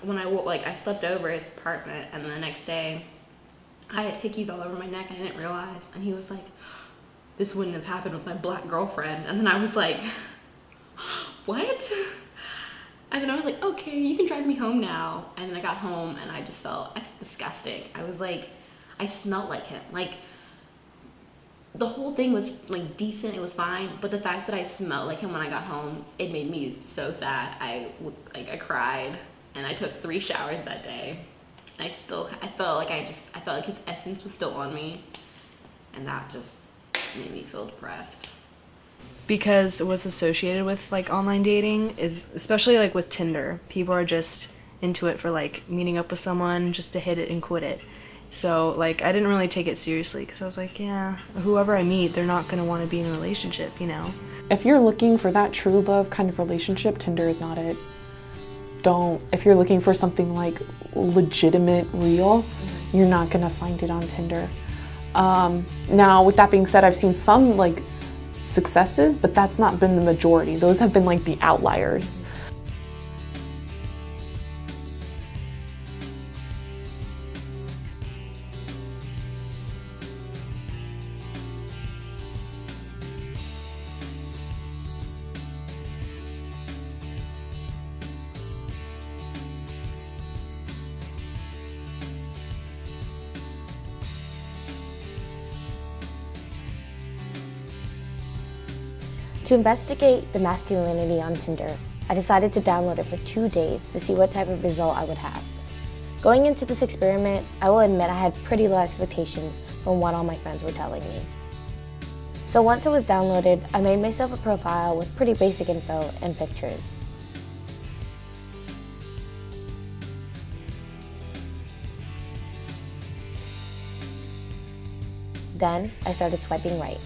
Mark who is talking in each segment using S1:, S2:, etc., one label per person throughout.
S1: when I slept over at his apartment, and the next day I had hickeys all over my neck and I didn't realize. And he was like, this wouldn't have happened with my black girlfriend. And then I was like, what? And then I was like, okay, you can drive me home now. And then I got home and I just felt disgusting. I was like, I smelled like him. Like, the whole thing was like decent, it was fine, but the fact that I smelled like him when I got home, it made me so sad. I cried, and I took 3 showers that day. I felt like his essence was still on me, and that just made me feel depressed.
S2: Because what's associated with like online dating is, especially like with Tinder, people are just into it for like meeting up with someone just to hit it and quit it. So like I didn't really take it seriously because I was like, yeah, whoever I meet, they're not going to want to be in a relationship, you know?
S3: If you're looking for that true love kind of relationship, Tinder is not it. If you're looking for something like legitimate, real, you're not going to find it on Tinder. Now, with that being said, I've seen some like successes, but that's not been the majority. Those have been like the outliers.
S4: To investigate the masculinity on Tinder, I decided to download it for 2 days to see what type of result I would have. Going into this experiment, I will admit I had pretty low expectations from what all my friends were telling me. So once it was downloaded, I made myself a profile with pretty basic info and pictures. Then I started swiping right.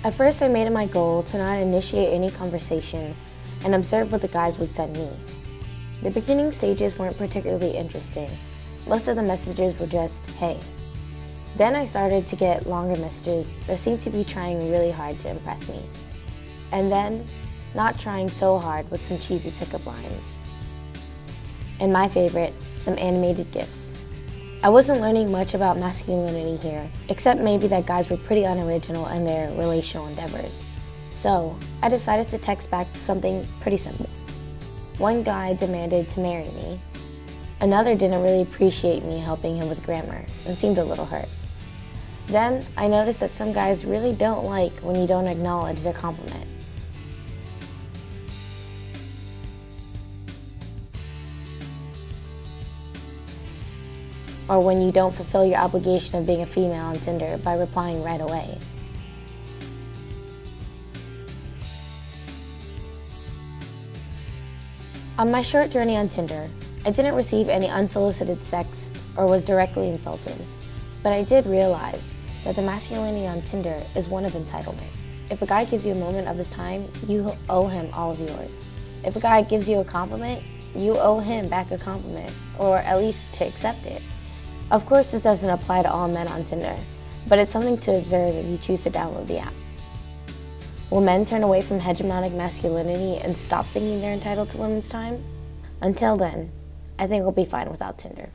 S4: At first, I made it my goal to not initiate any conversation and observe what the guys would send me. The beginning stages weren't particularly interesting. Most of the messages were just, hey. Then I started to get longer messages that seemed to be trying really hard to impress me. And then, not trying so hard with some cheesy pickup lines. And my favorite, some animated GIFs. I wasn't learning much about masculinity here, except maybe that guys were pretty unoriginal in their relational endeavors. So, I decided to text back something pretty simple. One guy demanded to marry me. Another didn't really appreciate me helping him with grammar and seemed a little hurt. Then, I noticed that some guys really don't like when you don't acknowledge their compliment. Or when you don't fulfill your obligation of being a female on Tinder by replying right away. On my short journey on Tinder, I didn't receive any unsolicited sex or was directly insulted, but I did realize that the masculinity on Tinder is one of entitlement. If a guy gives you a moment of his time, you owe him all of yours. If a guy gives you a compliment, you owe him back a compliment, or at least to accept it. Of course, this doesn't apply to all men on Tinder, but it's something to observe if you choose to download the app. Will men turn away from hegemonic masculinity and stop thinking they're entitled to women's time? Until then, I think we'll be fine without Tinder.